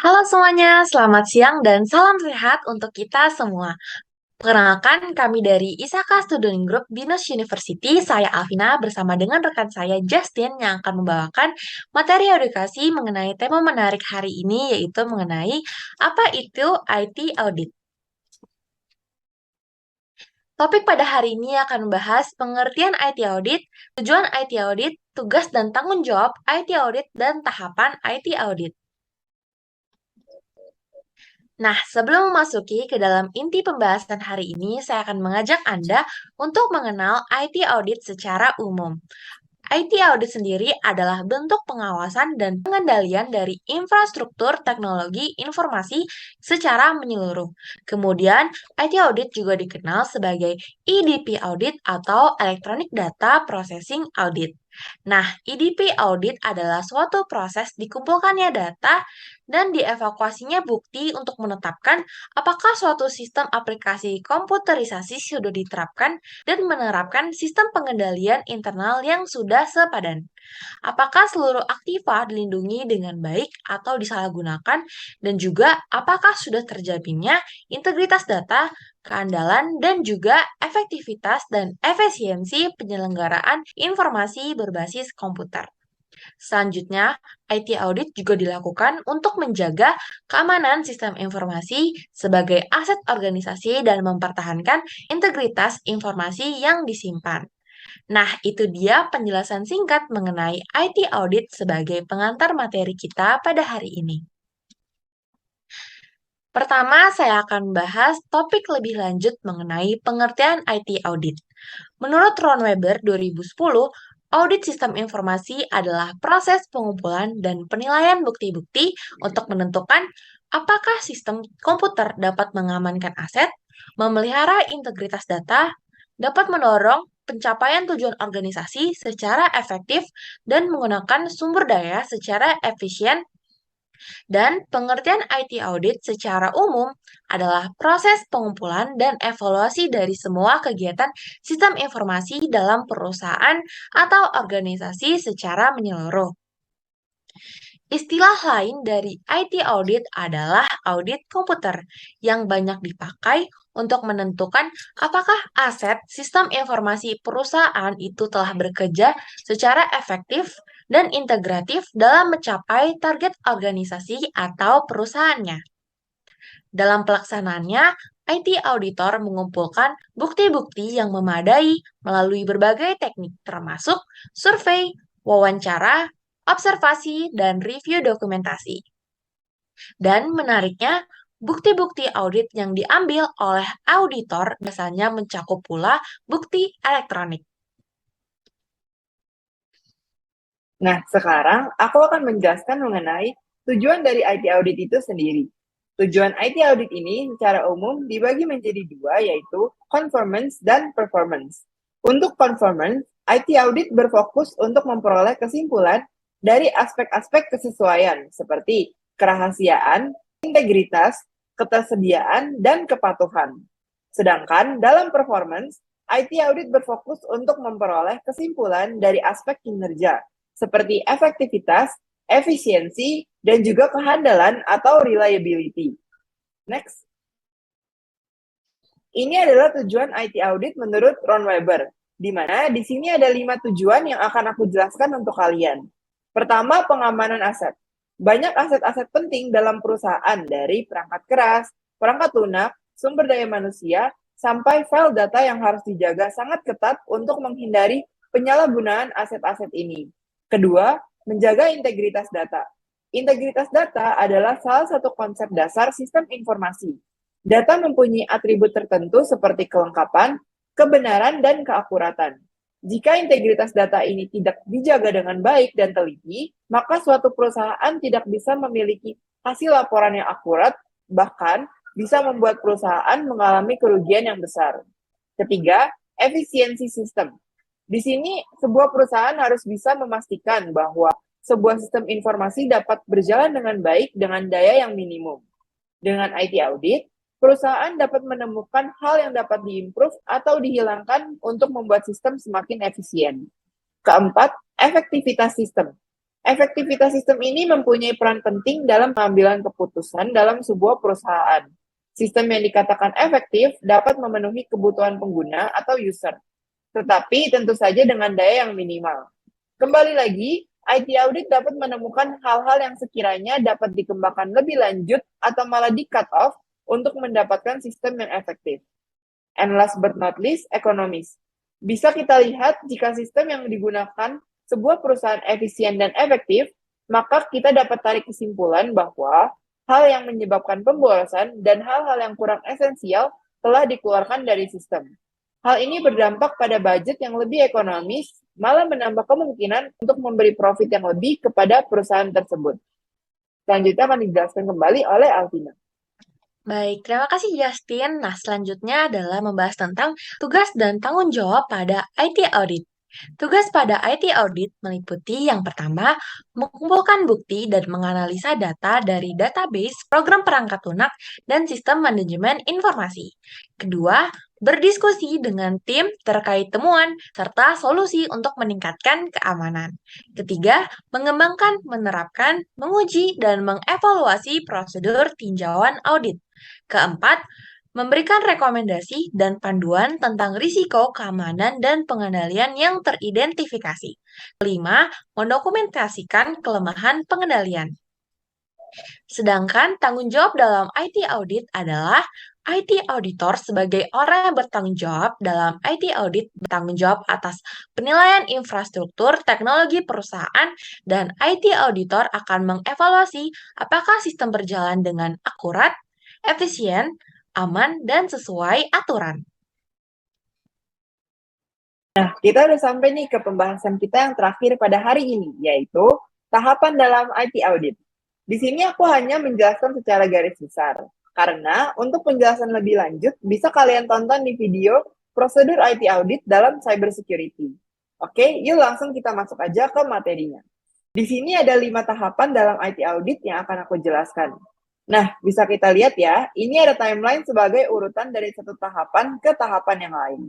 Halo semuanya, selamat siang dan salam sehat untuk kita semua. Perkenalkan, kami dari ISAKA Student Group Binus University, saya Alvina bersama dengan rekan saya Justin yang akan membawakan materi edukasi mengenai tema menarik hari ini, yaitu mengenai apa itu IT Audit. Topik pada hari ini akan membahas pengertian IT Audit, tujuan IT Audit, tugas dan tanggung jawab IT Audit, dan tahapan IT Audit. Nah, sebelum memasuki ke dalam inti pembahasan hari ini, saya akan mengajak Anda untuk mengenal IT audit secara umum. IT audit sendiri adalah bentuk pengawasan dan pengendalian dari infrastruktur teknologi informasi secara menyeluruh. Kemudian, IT audit juga dikenal sebagai EDP audit atau Electronic Data Processing Audit. Nah, EDP audit adalah suatu proses dikumpulkannya data dan dievakuasinya bukti untuk menetapkan apakah suatu sistem aplikasi komputerisasi sudah diterapkan dan menerapkan sistem pengendalian internal yang sudah sepadan. Apakah seluruh aktiva dilindungi dengan baik atau disalahgunakan, dan juga apakah sudah terjaminnya integritas data, keandalan, dan juga efektivitas dan efisiensi penyelenggaraan informasi berbasis komputer. Selanjutnya, IT audit juga dilakukan untuk menjaga keamanan sistem informasi sebagai aset organisasi dan mempertahankan integritas informasi yang disimpan. Nah, itu dia penjelasan singkat mengenai IT audit sebagai pengantar materi kita pada hari ini. Pertama, saya akan bahas topik lebih lanjut mengenai pengertian IT audit. Menurut Ron Weber 2010, audit sistem informasi adalah proses pengumpulan dan penilaian bukti-bukti untuk menentukan apakah sistem komputer dapat mengamankan aset, memelihara integritas data, dapat mendorong pencapaian tujuan organisasi secara efektif, dan menggunakan sumber daya secara efisien. Dan pengertian IT audit secara umum adalah proses pengumpulan dan evaluasi dari semua kegiatan sistem informasi dalam perusahaan atau organisasi secara menyeluruh. Istilah lain dari IT audit adalah audit komputer yang banyak dipakai untuk menentukan apakah aset sistem informasi perusahaan itu telah bekerja secara efektif dan integratif dalam mencapai target organisasi atau perusahaannya. Dalam pelaksanaannya, IT auditor mengumpulkan bukti-bukti yang memadai melalui berbagai teknik termasuk survei, wawancara, observasi, dan review dokumentasi. Dan menariknya, bukti-bukti audit yang diambil oleh auditor biasanya mencakup pula bukti elektronik. Nah, sekarang aku akan menjelaskan mengenai tujuan dari IT audit itu sendiri. Tujuan IT audit ini secara umum dibagi menjadi dua, yaitu conformance dan performance. Untuk conformance, IT audit berfokus untuk memperoleh kesimpulan dari aspek-aspek kesesuaian seperti kerahasiaan, integritas, ketersediaan, dan kepatuhan. Sedangkan dalam performance, IT audit berfokus untuk memperoleh kesimpulan dari aspek kinerja, seperti efektivitas, efisiensi, dan juga kehandalan atau reliability. Next. Ini adalah tujuan IT audit menurut Ron Weber, di mana di sini ada 5 tujuan yang akan aku jelaskan untuk kalian. Pertama, pengamanan aset. Banyak aset-aset penting dalam perusahaan, dari perangkat keras, perangkat lunak, sumber daya manusia, sampai file data yang harus dijaga sangat ketat untuk menghindari penyalahgunaan aset-aset ini. Kedua, menjaga integritas data. Integritas data adalah salah satu konsep dasar sistem informasi. Data mempunyai atribut tertentu seperti kelengkapan, kebenaran, dan keakuratan. Jika integritas data ini tidak dijaga dengan baik dan teliti, maka suatu perusahaan tidak bisa memiliki hasil laporan yang akurat, bahkan bisa membuat perusahaan mengalami kerugian yang besar. Ketiga, efisiensi sistem. Di sini, sebuah perusahaan harus bisa memastikan bahwa sebuah sistem informasi dapat berjalan dengan baik dengan daya yang minimum. Dengan IT audit, perusahaan dapat menemukan hal yang dapat diimprove atau dihilangkan untuk membuat sistem semakin efisien. Keempat, efektivitas sistem. Efektivitas sistem ini mempunyai peran penting dalam pengambilan keputusan dalam sebuah perusahaan. Sistem yang dikatakan efektif dapat memenuhi kebutuhan pengguna atau user, tetapi tentu saja dengan daya yang minimal. Kembali lagi, IT audit dapat menemukan hal-hal yang sekiranya dapat dikembangkan lebih lanjut atau malah di-cut off untuk mendapatkan sistem yang efektif. And last but not least, ekonomis. Bisa kita lihat jika sistem yang digunakan sebuah perusahaan efisien dan efektif, maka kita dapat tarik kesimpulan bahwa hal yang menyebabkan pemborosan dan hal-hal yang kurang esensial telah dikeluarkan dari sistem. Hal ini berdampak pada budget yang lebih ekonomis, malah menambah kemungkinan untuk memberi profit yang lebih kepada perusahaan tersebut. Selanjutnya akan dijelaskan kembali oleh Alvina. Baik, terima kasih Justin. Nah, selanjutnya adalah membahas tentang tugas dan tanggung jawab pada IT audit. Tugas pada IT audit meliputi yang pertama, mengumpulkan bukti dan menganalisa data dari database, program perangkat lunak, dan sistem manajemen informasi. Kedua, berdiskusi dengan tim terkait temuan serta solusi untuk meningkatkan keamanan. Ketiga, mengembangkan, menerapkan, menguji, dan mengevaluasi prosedur tinjauan audit. Keempat, memberikan rekomendasi dan panduan tentang risiko keamanan dan pengendalian yang teridentifikasi. Kelima, mendokumentasikan kelemahan pengendalian. Sedangkan tanggung jawab dalam IT audit adalah IT auditor sebagai orang yang bertanggung jawab dalam IT audit bertanggung jawab atas penilaian infrastruktur teknologi perusahaan dan IT auditor akan mengevaluasi apakah sistem berjalan dengan akurat, efisien, aman, dan sesuai aturan. Nah, kita udah sampai nih ke pembahasan kita yang terakhir pada hari ini, yaitu tahapan dalam IT audit. Di sini aku hanya menjelaskan secara garis besar, karena untuk penjelasan lebih lanjut, bisa kalian tonton di video prosedur IT audit dalam cybersecurity. Oke, yuk langsung kita masuk aja ke materinya. Di sini ada 5 tahapan dalam IT audit yang akan aku jelaskan. Nah, bisa kita lihat ya, ini ada timeline sebagai urutan dari satu tahapan ke tahapan yang lain.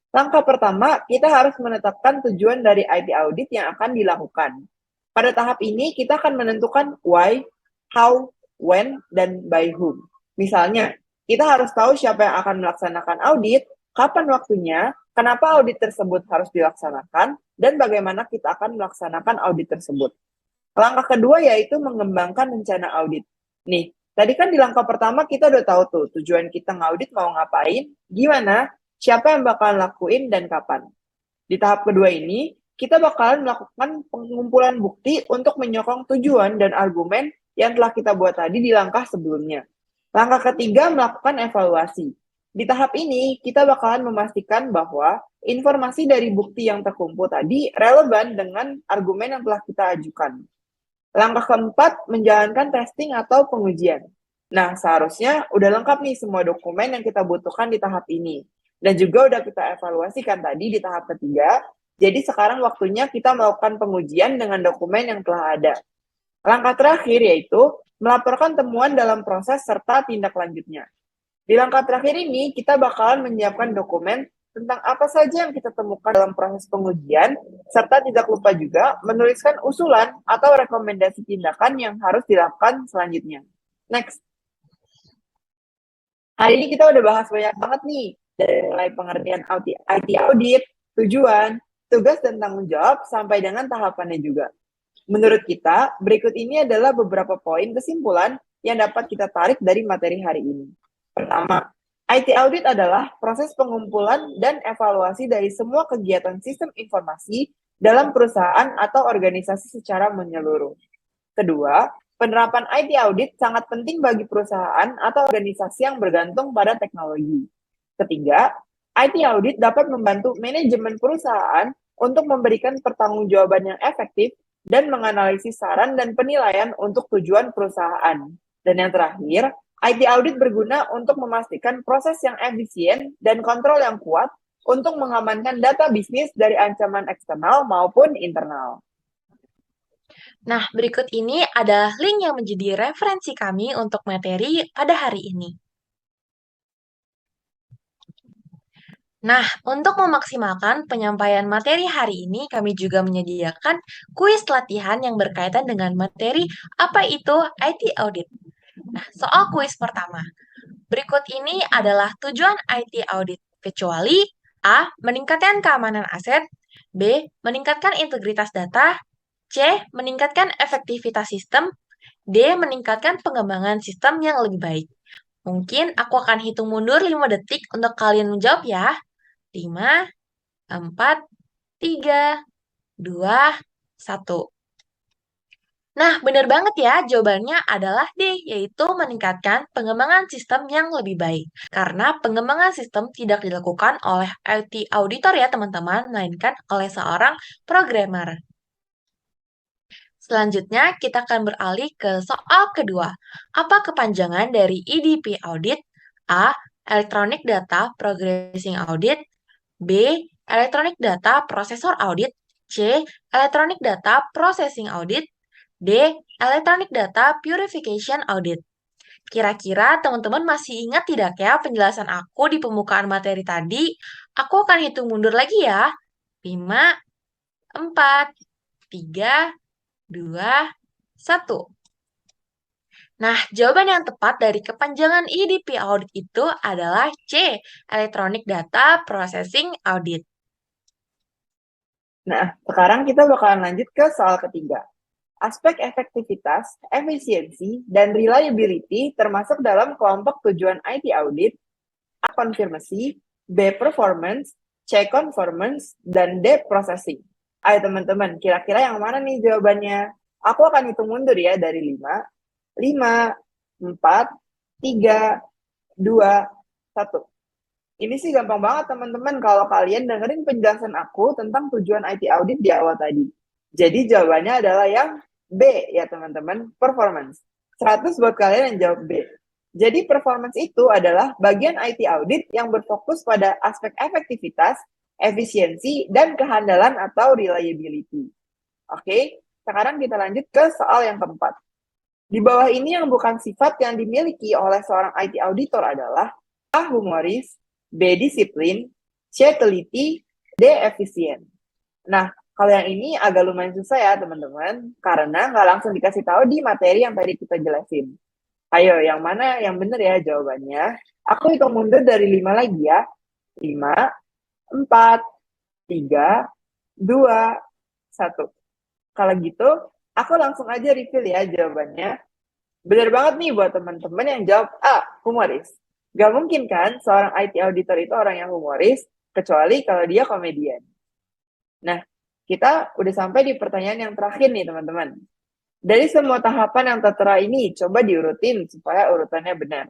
Langkah pertama, kita harus menetapkan tujuan dari IT audit yang akan dilakukan. Pada tahap ini, kita akan menentukan why, how, when, dan by whom. Misalnya, kita harus tahu siapa yang akan melaksanakan audit, kapan waktunya, kenapa audit tersebut harus dilaksanakan, dan bagaimana kita akan melaksanakan audit tersebut. Langkah kedua yaitu mengembangkan rencana audit. Nih, tadi kan di langkah pertama kita udah tahu tuh tujuan kita ngaudit mau ngapain, gimana, siapa yang bakalan lakuin, dan kapan. Di tahap kedua ini, kita bakalan melakukan pengumpulan bukti untuk menyokong tujuan dan argumen yang telah kita buat tadi di langkah sebelumnya. Langkah ketiga, melakukan evaluasi. Di tahap ini, kita bakalan memastikan bahwa informasi dari bukti yang terkumpul tadi relevan dengan argumen yang telah kita ajukan. Langkah keempat, menjalankan testing atau pengujian. Nah, seharusnya udah lengkap nih semua dokumen yang kita butuhkan di tahap ini. Dan juga udah kita evaluasikan tadi di tahap ketiga. Jadi sekarang waktunya kita melakukan pengujian dengan dokumen yang telah ada. Langkah terakhir yaitu melaporkan temuan dalam proses serta tindak lanjutnya. Di langkah terakhir ini, kita bakalan menyiapkan dokumen tentang apa saja yang kita temukan dalam proses pengujian, serta tidak lupa juga menuliskan usulan atau rekomendasi tindakan yang harus dilakukan selanjutnya. Next. Hari ini kita udah bahas banyak banget nih, dari mulai pengertian IT audit, tujuan, tugas dan tanggung jawab, sampai dengan tahapannya juga. Menurut kita, berikut ini adalah beberapa poin kesimpulan yang dapat kita tarik dari materi hari ini. Pertama, IT audit adalah proses pengumpulan dan evaluasi dari semua kegiatan sistem informasi dalam perusahaan atau organisasi secara menyeluruh. Kedua, penerapan IT audit sangat penting bagi perusahaan atau organisasi yang bergantung pada teknologi. Ketiga, IT audit dapat membantu manajemen perusahaan untuk memberikan pertanggungjawaban yang efektif dan menganalisis saran dan penilaian untuk tujuan perusahaan. Dan yang terakhir, IT audit berguna untuk memastikan proses yang efisien dan kontrol yang kuat untuk mengamankan data bisnis dari ancaman eksternal maupun internal. Nah, berikut ini ada link yang menjadi referensi kami untuk materi pada hari ini. Nah, untuk memaksimalkan penyampaian materi hari ini, kami juga menyediakan kuis latihan yang berkaitan dengan materi apa itu IT Audit. Nah, soal kuis pertama. Berikut ini adalah tujuan IT Audit, kecuali A. Meningkatkan keamanan aset, B. Meningkatkan integritas data, C. Meningkatkan efektivitas sistem, D. Meningkatkan pengembangan sistem yang lebih baik. Mungkin aku akan hitung mundur 5 detik untuk kalian menjawab ya. 5, 4, 3, 2, 1. Nah, benar banget ya, jawabannya adalah D, yaitu meningkatkan pengembangan sistem yang lebih baik. Karena pengembangan sistem tidak dilakukan oleh IT auditor ya teman-teman, melainkan oleh seorang programmer. Selanjutnya, kita akan beralih ke soal kedua. Apa kepanjangan dari EDP Audit? A. Electronic Data Progressing Audit. B. Electronic Data Processor Audit. C. Electronic Data Processing Audit. D. Electronic Data Purification Audit. Kira-kira teman-teman masih ingat tidak ya penjelasan aku di pembukaan materi tadi? Aku akan hitung mundur lagi ya. 5, 4, 3, 2, 1. Nah, jawaban yang tepat dari kepanjangan EDP Audit itu adalah C. Electronic Data Processing Audit. Nah, sekarang kita bakalan lanjut ke soal ketiga. Aspek efektivitas, efisiensi, dan reliability termasuk dalam kelompok tujuan IT audit, A. Konfirmasi, B. Performance, C. Conformance, dan D. Processing. Ayo teman-teman, kira-kira yang mana nih jawabannya? Aku akan hitung mundur ya dari 5, 5, 4, 3, 2, 1. Ini sih gampang banget teman-teman kalau kalian dengerin penjelasan aku tentang tujuan IT audit di awal tadi. Jadi jawabannya adalah yang B ya teman-teman, performance. 100 buat kalian yang jawab B. Jadi performance itu adalah bagian IT audit yang berfokus pada aspek efektivitas, efisiensi, dan kehandalan atau reliability. Oke, sekarang kita lanjut ke soal yang keempat. Di bawah ini yang bukan sifat yang dimiliki oleh seorang IT auditor adalah A. Humoris, B. Disiplin, C. Teliti, D. Efisien. Nah, kalau yang ini agak lumayan susah ya teman-teman, karena nggak langsung dikasih tahu di materi yang tadi kita jelasin. Ayo, yang mana yang benar ya jawabannya? Aku hitung mundur dari 5 lagi ya. 5, 4, 3, 2, 1. Kalau gitu, aku langsung aja reveal ya jawabannya. Benar banget nih buat teman-teman yang jawab A, humoris. Gak mungkin kan seorang IT auditor itu orang yang humoris, kecuali kalau dia komedian. Nah, kita udah sampai di pertanyaan yang terakhir nih teman-teman. Dari semua tahapan yang tertera ini, coba diurutin supaya urutannya benar.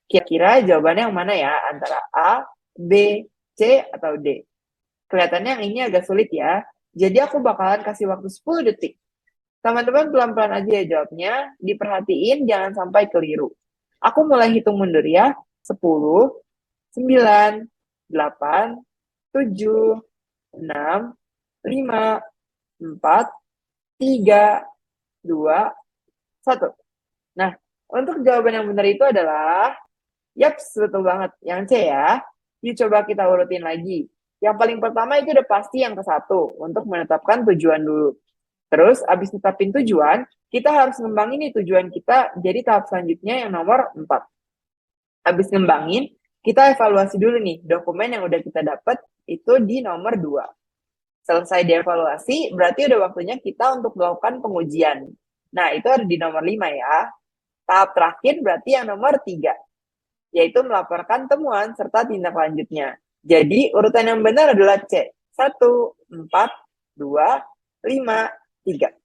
Kira-kira jawabannya yang mana ya? Antara A, B, C, atau D? Kelihatannya yang ini agak sulit ya. Jadi aku bakalan kasih waktu 10 detik. Teman-teman pelan-pelan aja ya jawabnya. Diperhatiin jangan sampai keliru. Aku mulai hitung mundur ya. 10, 9, 8, 7, 6, 5, 4, 3, 2, 1. Nah, untuk jawaban yang benar itu adalah, yaps, betul banget. Yang C ya. Yuk coba kita urutin lagi. Yang paling pertama itu udah pasti yang ke-1, untuk menetapkan tujuan dulu. Terus, abis tetapin tujuan, kita harus ngembangin nih tujuan kita jadi tahap selanjutnya yang nomor 4. Habis ngembangin, kita evaluasi dulu nih dokumen yang udah kita dapat itu di nomor 2. Selesai dievaluasi, berarti udah waktunya kita untuk melakukan pengujian. Nah, itu ada di nomor 5 ya. Tahap terakhir berarti yang nomor 3, yaitu melaporkan temuan serta tindak lanjutnya. Jadi, urutan yang benar adalah C. 1, 4, 2, 5, 3.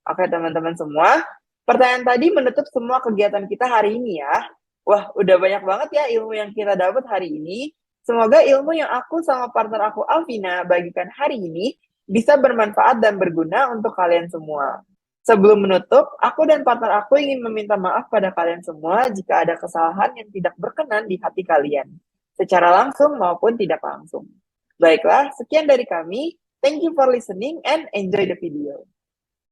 Oke, teman-teman semua. Pertanyaan tadi menutup semua kegiatan kita hari ini ya. Wah, udah banyak banget ya ilmu yang kita dapat hari ini. Semoga ilmu yang aku sama partner aku Alvina bagikan hari ini bisa bermanfaat dan berguna untuk kalian semua. Sebelum menutup, aku dan partner aku ingin meminta maaf pada kalian semua jika ada kesalahan yang tidak berkenan di hati kalian, secara langsung maupun tidak langsung. Baiklah, sekian dari kami. Thank you for listening and enjoy the video.